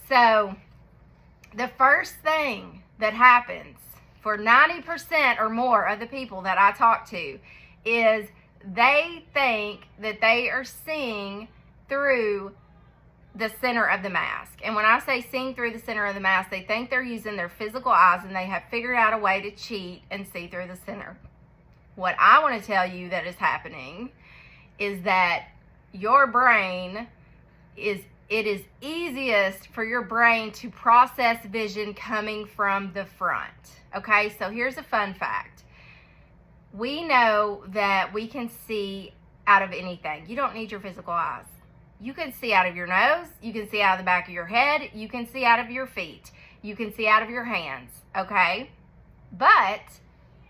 So the first thing that happens for 90% or more of the people that I talk to is they think that they are seeing through the center of the mask. And when I say seeing through the center of the mask, they think they're using their physical eyes and they have figured out a way to cheat and see through the center. What I want to tell you that is happening is that your brain it is easiest for your brain to process vision coming from the front. Okay, so here's a fun fact. We know that we can see out of anything. You don't need your physical eyes. You can see out of your nose. You can see out of the back of your head. You can see out of your feet. You can see out of your hands, okay? But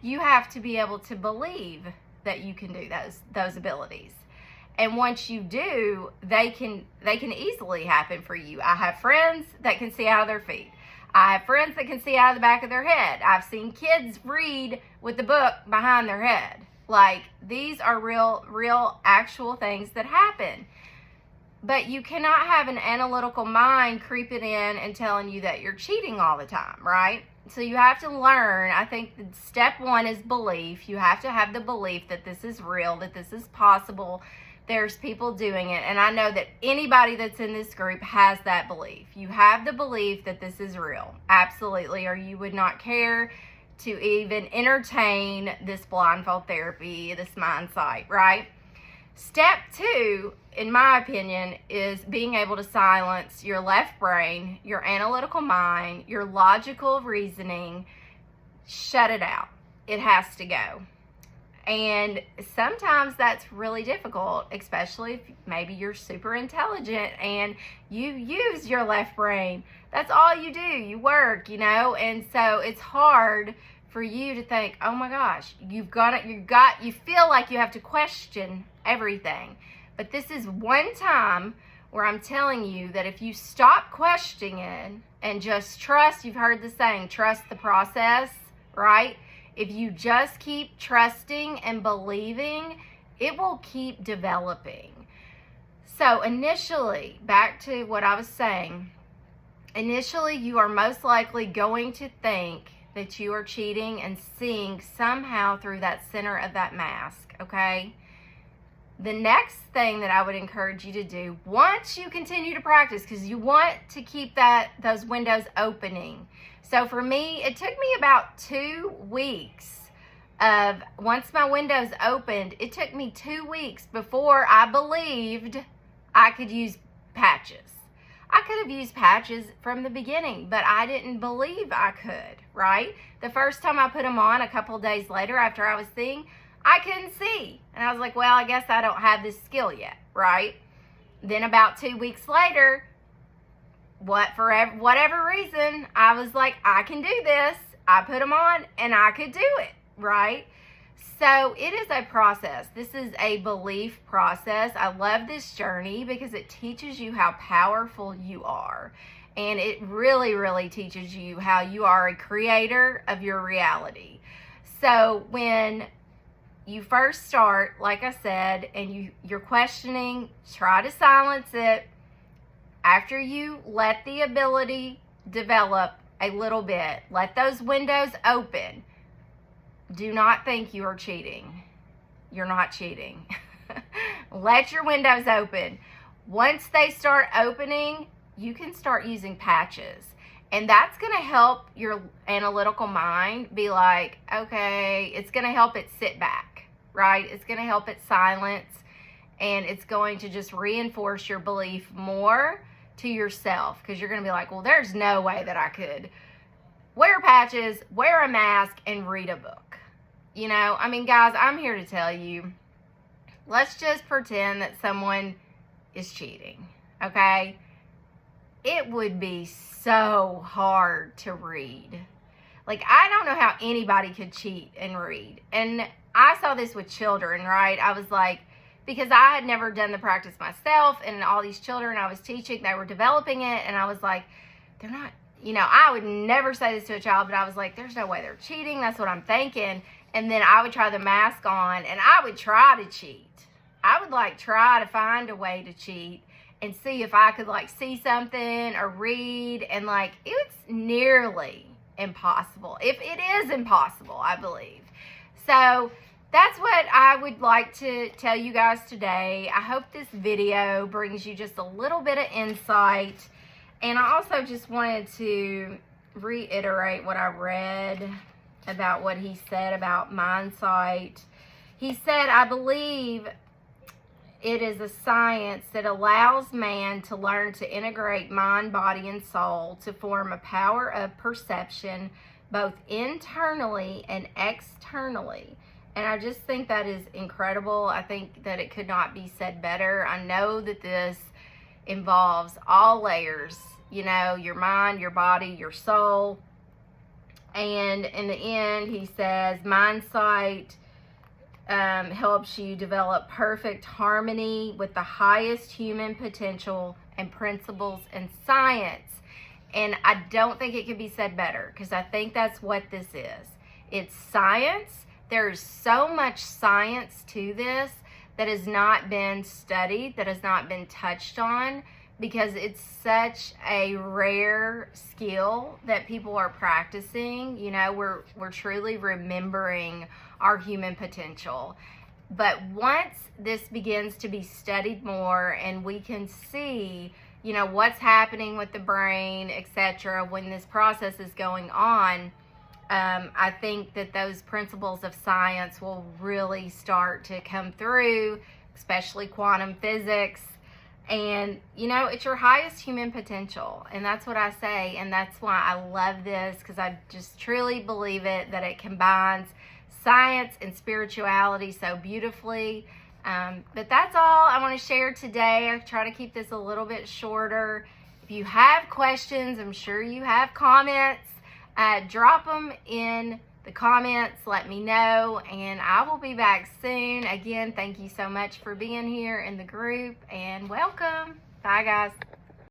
you have to be able to believe that you can do those abilities. And once you do, they can easily happen for you. I have friends that can see out of their feet. I have friends that can see out of the back of their head. I've seen kids read with the book behind their head. Like, these are real actual things that happen. But you cannot have an analytical mind creeping in and telling you that you're cheating all the time, right? So you have to learn. I think step one is belief. You have to have the belief that this is real, that this is possible. There's people doing it. And I know that anybody that's in this group has that belief. You have the belief that this is real. Absolutely. Or you would not care to even entertain this blindfold therapy, this Mindsight, right? Step two, in my opinion, is being able to silence your left brain, your analytical mind, your logical reasoning. Shut it out. It has to go. And sometimes that's really difficult, especially if maybe you're super intelligent and you use your left brain. That's all you do. You work, and so it's hard for you to think, oh my gosh, you feel like you have to question everything. But this is one time where I'm telling you that if you stop questioning and just trust, you've heard the saying, trust the process, right? If you just keep trusting and believing, it will keep developing. So initially, back to what I was saying, initially you are most likely going to think that you are cheating and seeing somehow through that center of that mask, okay? The next thing that I would encourage you to do, once you continue to practice, because you want to keep those windows opening. So for me, it took me about 2 weeks once my windows opened, it took me 2 weeks before I believed I could use patches. I could have used patches from the beginning, but I didn't believe I could, right? The first time I put them on a couple days later after I was seeing, I couldn't see. And I was like, well, I guess I don't have this skill yet, right? Then about 2 weeks later, for whatever reason, I was like, I can do this. I put them on and I could do it, right? So it is a process. This is a belief process. I love this journey because it teaches you how powerful you are. And it really, really teaches you how you are a creator of your reality. So when you first start, like I said, and you're questioning, try to silence it. After you let the ability develop a little bit, let those windows open. Do not think you are cheating. You're not cheating. Let your windows open. Once they start opening, you can start using patches. And that's going to help your analytical mind be like, okay, it's going to help it sit back, right? It's going to help it silence, and it's going to just reinforce your belief more to yourself, because you're going to be like, well, there's no way that I could wear patches, wear a mask, and read a book. I mean, guys, I'm here to tell you, let's just pretend that someone is cheating, okay? It would be so hard to read. Like, I don't know how anybody could cheat and read. And I saw this with children, right? I was like, because I had never done the practice myself, and all these children I was teaching, they were developing it, and I was like, they're not, I would never say this to a child, but I was like, there's no way they're cheating. That's what I'm thinking. And then I would try the mask on, and I would try to cheat. I would try to find a way to cheat and see if I could like see something or read, and like it's nearly impossible. If it is impossible, I believe. So that's what I would like to tell you guys today. I hope this video brings you just a little bit of insight. And I also just wanted to reiterate what I read about what he said about Mindsight. He said, I believe it is a science that allows man to learn to integrate mind, body, and soul to form a power of perception both internally and externally. And I just think that is incredible. I think that it could not be said better. I know that this involves all layers, you know, your mind, your body, your soul. And in the end, he says, Mindsight helps you develop perfect harmony with the highest human potential and principles in science. And I don't think it could be said better, because I think that's what this is. It's science. There's so much science to this that has not been studied, that has not been touched on, because it's such a rare skill that people are practicing. You know, we're truly remembering our human potential. But once this begins to be studied more and we can see, you know, what's happening with the brain, etc., when this process is going on, I think that those principles of science will really start to come through, especially quantum physics. And, you know, it's your highest human potential. And that's what I say. And that's why I love this, because I just truly believe it, that it combines science and spirituality so beautifully. But that's all I want to share today. I try to keep this a little bit shorter. If you have questions, I'm sure you have comments, drop them in the comments. Let me know, and I will be back soon. Again, thank you so much for being here in the group, and welcome. Bye, guys.